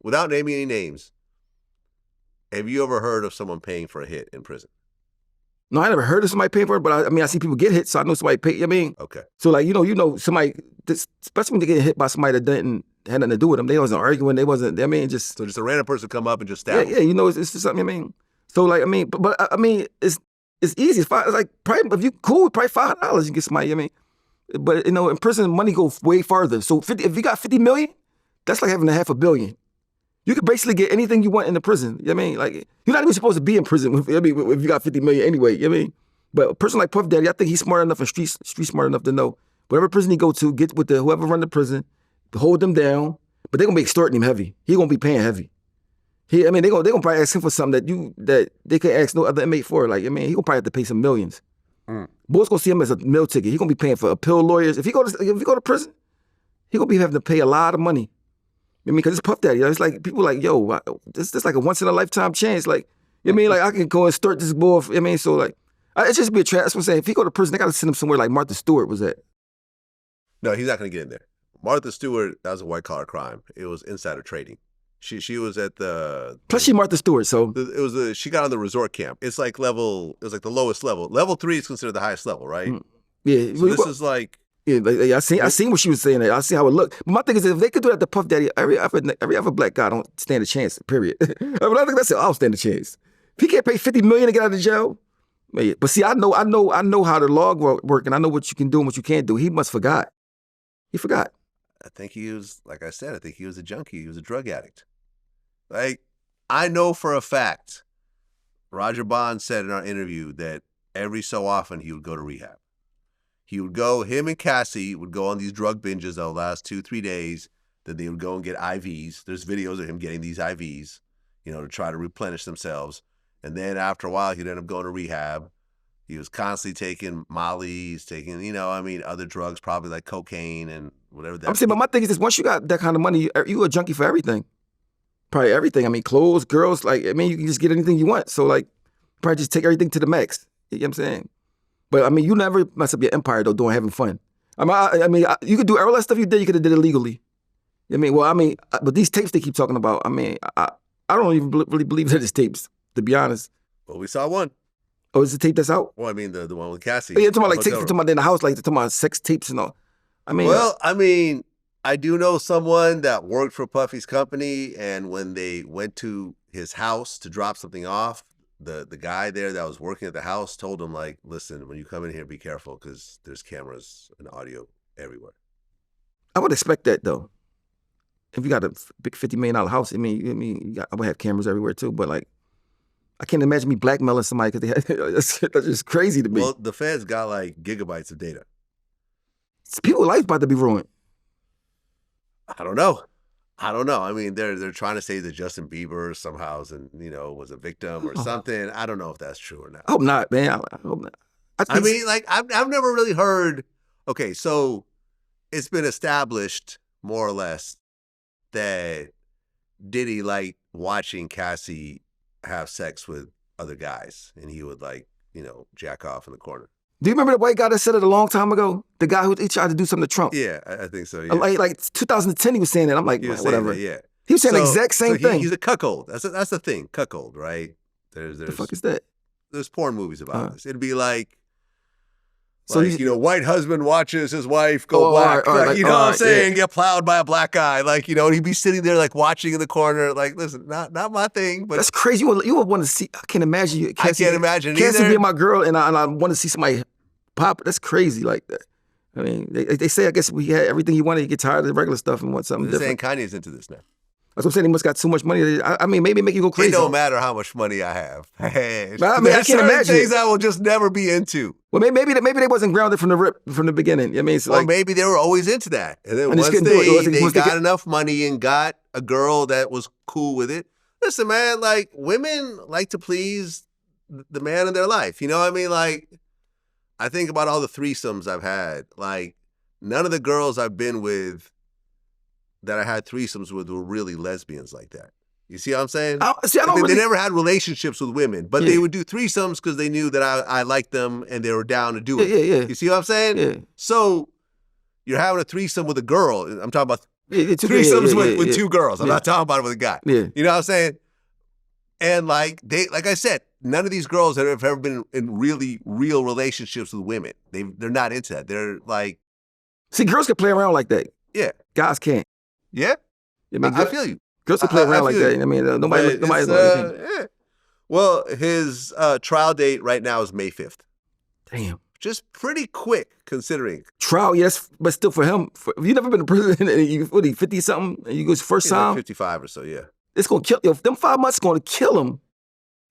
without naming any names, have you ever heard of someone paying for a hit in prison? No, I never heard of somebody paying for it, but I see people get hit, so I know somebody pay. I mean, okay. So like you know somebody, especially when they get hit by somebody that didn't had nothing to do with them. They wasn't arguing. They wasn't. I mean, just so just a random person come up and just stab. Yeah, you know, it's just something. I mean, so like I mean, but I mean, it's easy. It's like probably if you cool, probably $5 you get somebody. I mean, but you know, in prison, money goes way farther. So if you got 50 million, that's like having $500 million. You could basically get anything you want in the prison. You know what I mean? Like, you're not even supposed to be in prison if you got 50 million anyway. You know what I mean? But a person like Puff Daddy, I think he's smart enough and street smart enough to know whatever prison he go to, get with whoever run the prison, hold them down. But they're gonna be extorting him heavy. He gonna be paying heavy. They're gonna probably ask him for something that they could ask no other inmate for. Like, I mean, he gonna probably have to pay some millions. Boys gonna see him as a meal ticket. He gonna be paying for appeal lawyers. If you go to prison, he gonna be having to pay a lot of money. I mean, because it's Puff Daddy. It's like, people like, yo, this like a once-in-a-lifetime chance. Like, you know what I mean? Like, I can go and start this boy. I mean, so like, it's just be a trap. That's what I'm saying. If he go to prison, they got to send him somewhere like Martha Stewart was at. No, he's not going to get in there. Martha Stewart, that was a white-collar crime. It was insider trading. She was at the... Plus, she Martha Stewart, so... She got on the resort camp. It's like it was like the lowest level. Level 3 is considered the highest level, right? Yeah. So this is like... Yeah, I seen what she was saying. I see how it looked. But my thing is, if they could do that to Puff Daddy, every other black guy don't stand a chance. Period. But I think that's it. I don't stand a chance. If he can't pay $50 million to get out of jail, man, but see, I know how the law work, and I know what you can do and what you can't do. He must forgot. He forgot. I think he was, like I said, I think he was a junkie. He was a drug addict. Like, I know for a fact, Roger Bond said in our interview that every so often he would go to rehab. He would go, him and Cassie would go on these drug binges that would last 2-3 days. Then they would go and get IVs. There's videos of him getting these IVs, to try to replenish themselves. And then after a while, he'd end up going to rehab. He was constantly taking Molly's, taking, other drugs, probably like cocaine and whatever that. I'm saying, but my thing is this: once you got that kind of money, you a junkie for everything. Probably everything. I mean, clothes, girls. Like, I mean, you can just get anything you want. So like, probably just take everything to the max. You know what I'm saying? But I mean, you never mess up your empire though doing having fun. I mean, you could do all that stuff you did. You could have did it legally. I mean, but these tapes they keep talking about. I mean, I don't even really believe that it's tapes, to be honest. Well, we saw one. Oh, is the tape that's out? Well, I mean, the one with Cassie. Yeah, talking about like tapes. Talking about in the house, like talking about sex tapes and all. I mean, I do know someone that worked for Puffy's company, and when they went to his house to drop something off, the guy there that was working at the house told him, like, listen, when you come in here, be careful because there's cameras and audio everywhere. I would expect that though. If you got a big $50 million house, I would have cameras everywhere too. But like, I can't imagine me blackmailing somebody because that's just crazy to me. Well, the feds got like gigabytes of data. People's life about to be ruined. I don't know. I mean, they're trying to say that Justin Bieber somehow was a victim or something. I don't know if that's true or not. I hope not, man. I hope not. I've never really heard. Okay, so it's been established more or less that Diddy liked watching Cassie have sex with other guys, and he would jack off in the corner. Do you remember the white guy that said it a long time ago? The guy who tried to do something to Trump. Yeah, I think so. Yeah. Like 2010, he was saying that. I'm like, whatever. That, yeah, he was saying the exact same thing. He's a cuckold. That's the thing, cuckold, right? There's the fuck is that? There's porn movies about this. It'd be like, so white husband watches his wife go black. All right, what I'm saying? Get plowed by a black guy. And he'd be sitting there watching in the corner, listen, not my thing. But that's crazy. You would want to see. I can't imagine you. Cassie, I can't imagine Cassie either. being my girl, and I want to see somebody pop. That's crazy like that. I mean, they say, I guess we had everything he wanted. He get tired of the regular stuff and want something different. Saying Kanye's into this now. That's what I'm saying. He must got too much money. I mean, maybe make you go crazy. It don't matter how much money I have. I can't imagine things I will just never be into. Well, maybe they wasn't grounded from the beginning. I mean, maybe they were always into that, and then once they got enough money and got a girl that was cool with it. Listen, man, women like to please the man in their life. You know what I mean? I think about all the threesomes I've had. None of the girls I've been with that I had threesomes with were really lesbians like that. You see what I'm saying? They never had relationships with women, but they would do threesomes because they knew that I liked them and they were down to do it. Yeah. You see what I'm saying? Yeah. So you're having a threesome with a girl. I'm talking about Threesomes with two girls. I'm not talking about it with a guy. Yeah. You know what I'm saying? And like I said, none of these girls have ever been in really real relationships with women. They're not into that. They're like, see, girls can play around like that. yeah, Guys can't. yeah. I mean, I feel you. Girls can play around like that. I mean, nobody's going to yeah. Well, his trial date right now is May 5th. Damn. Just pretty quick considering. Trial, yes, but still for him, if you've never been to prison and you 50-something, and you go first time. Like 55 or so, yeah. It's going to kill you. Them 5 months is going to kill him.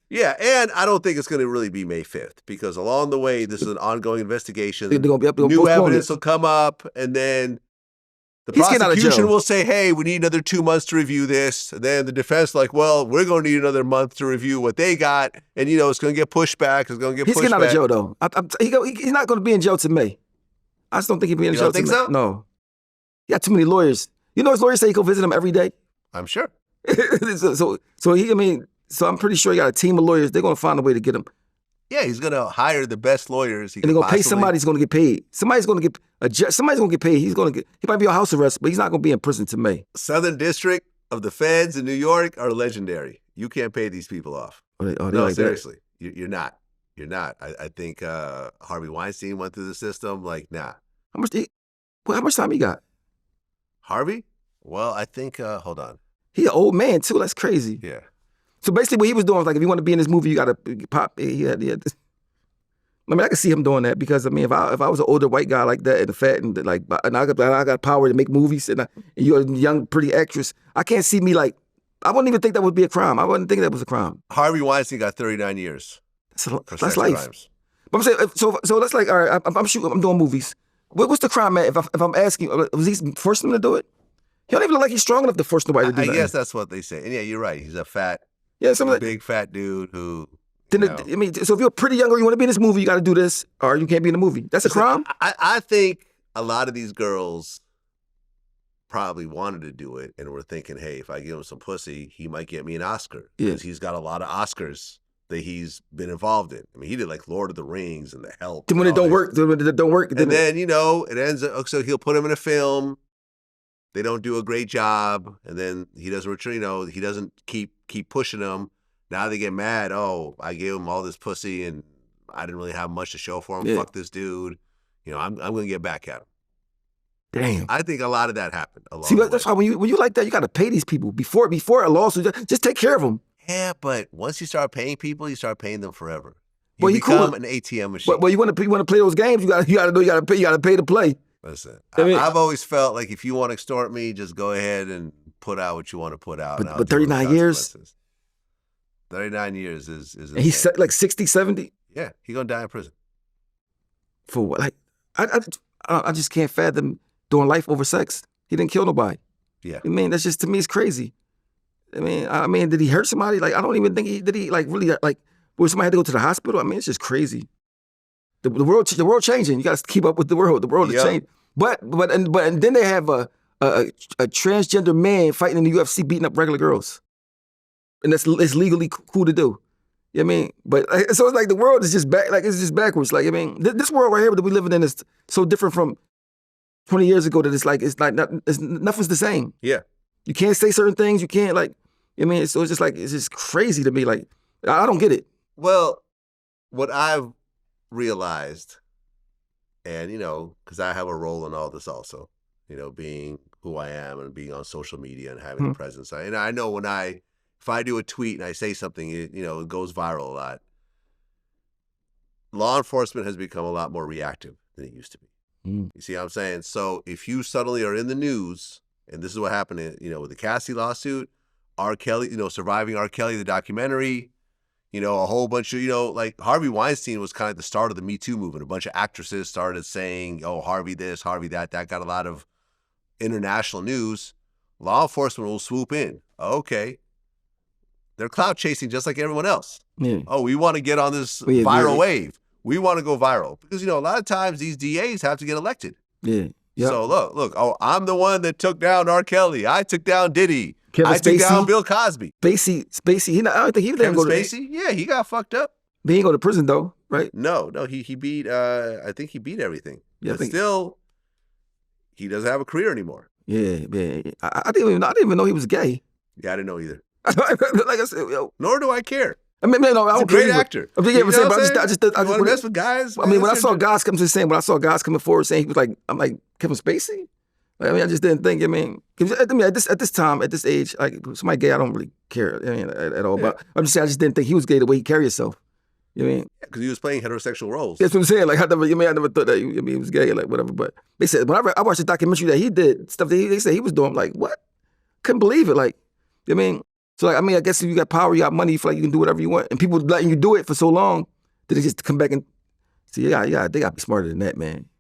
Yeah, and I don't think it's going to really be May 5th because along the way, this is an ongoing investigation. They're gonna be new evidence will come up, and then the prosecution will say, hey, we need another 2 months to review this. And then the defense like, well, we're going to need another month to review what they got. And, you know, it's going to get pushed back. It's going to get pushed back. He's getting out of jail, though. He's not going to be in jail to May. I just don't think he'll be in jail to May. You don't think so? No. He got too many lawyers. You know his lawyers say he go visit him every day? I'm sure. So I'm pretty sure he got a team of lawyers. They're going to find a way to get him. Yeah, he's going to hire the best lawyers. And they're going to pay somebody who's going to get paid. Somebody's going to get paid. He might be on house arrest, but he's not going to be in prison to May. Southern District of the Feds in New York are legendary. You can't pay these people off. No, like seriously. You're not. You're not. I think Harvey Weinstein went through the system. Like, nah. How much time he got? Harvey? Well, I think, hold on. He an old man, too. That's crazy. Yeah. So basically what he was doing was like, if you want to be in this movie, you got to pop. He had this. I mean, I could see him doing that because, I mean, if I was an older white guy like that and the fat and like, and I got power to make movies and you're a young, pretty actress, I can't see me like, I wouldn't even think that would be a crime. I wouldn't think that was a crime. Harvey Weinstein got 39 years. That's life. Crimes. But I'm saying, so that's like, all right, I'm doing movies. What's the crime, man? If I'm asking, was he forcing him to do it? He don't even look like he's strong enough to force nobody to do that. I guess that's what they say. And yeah, you're right. He's a big fat dude who. I mean, so if you're pretty young or you want to be in this movie, you got to do this, or you can't be in the movie. That's a crime? I think a lot of these girls probably wanted to do it and were thinking, hey, if I give him some pussy, he might get me an Oscar. Because he's got a lot of Oscars that he's been involved in. I mean, he did like Lord of the Rings and The Help. Then when it don't work, and then, you know, it ends up, so he'll put him in a film. They don't do a great job, and then he doesn't return. You know, he doesn't keep pushing them. Now they get mad. Oh, I gave him all this pussy, and I didn't really have much to show for him. Yeah. Fuck this dude. You know, I'm going to get back at him. Damn. I think a lot of that happened. See, that's why when you like that, you got to pay these people before a lawsuit. Just take care of them. Yeah, but once you start paying people, you start paying them forever. You become an ATM machine. But you want to play those games, you got to pay to play. Listen, I've always felt like if you want to extort me, just go ahead and put out what you want to put out. But 39 years? 39 years is and he's like 60, 70? Yeah, he's going to die in prison. For what? Like, I just can't fathom doing life over sex. He didn't kill nobody. Yeah. I mean, that's just, to me, it's crazy. I mean, did he hurt somebody? Like, I don't even think did he like really like, where somebody had to go to the hospital? I mean, it's just crazy. The world changing. You got to keep up with the world. The world is changing. But then they have a transgender man fighting in the UFC, beating up regular girls, and it's legally cool to do. You know what I mean? But so it's like the world is just it's just backwards. Like, I mean, this world right here that we living in is so different from 20 years ago that it's nothing's the same. Yeah. You can't say certain things. You can't I mean, so it's just crazy to me. Like, I don't get it. Well, what I've realized, and, you know, because I have a role in all this also, you know, being who I am and being on social media and having a presence. And I know if I do a tweet and I say something, it goes viral a lot. Law enforcement has become a lot more reactive than it used to be. You see what I'm saying? So if you suddenly are in the news, and this is what happened, with the Cassie lawsuit, R. Kelly, Surviving R. Kelly, the documentary, a whole bunch of, like Harvey Weinstein was kind of the start of the Me Too movement. A bunch of actresses started saying, oh, Harvey this, Harvey that. That got a lot of international news. Law enforcement will swoop in. Okay. They're clout chasing just like everyone else. Yeah. Oh, we want to get on this viral wave. We want to go viral. Because, a lot of times these DAs have to get elected. Yeah. Yep. So look, oh, I'm the one that took down R. Kelly. I took down Diddy. I took down Bill Cosby. Spacey. I don't think he didn't go to Spacey. Yeah, he got fucked up. He didn't go to prison though, right? No, he beat. I think he beat everything. Yeah, but still, he doesn't have a career anymore. Yeah, man. I didn't even know he was gay. Yeah, I didn't know either. Like I said, yo. Nor do I care. I mean, no, I He's a don't care great either. actor. I mean, You yeah, know but what I'm saying? I just You want to mess with guys? I mean, when I saw God, guys come to saying, when I saw guys coming forward saying he was like, I'm like Kevin Spacey. Like, I mean, I just didn't think. I mean, 'cause at this time, at this age, like somebody gay, I don't really care. I mean, at all. Yeah. But I'm just saying, I just didn't think he was gay the way he carried himself. You know what I mean? because he was playing heterosexual roles. That's what I'm saying. Like I never thought that he was gay, like whatever. But they said when I watched the documentary that he did stuff that they said he was doing, I'm like, what? Couldn't believe it. Like, you know what I mean? So like, I mean, I guess if you got power, you got money, you feel like you can do whatever you want, and people letting you do it for so long that they just come back and see, yeah, they got to be smarter than that, man.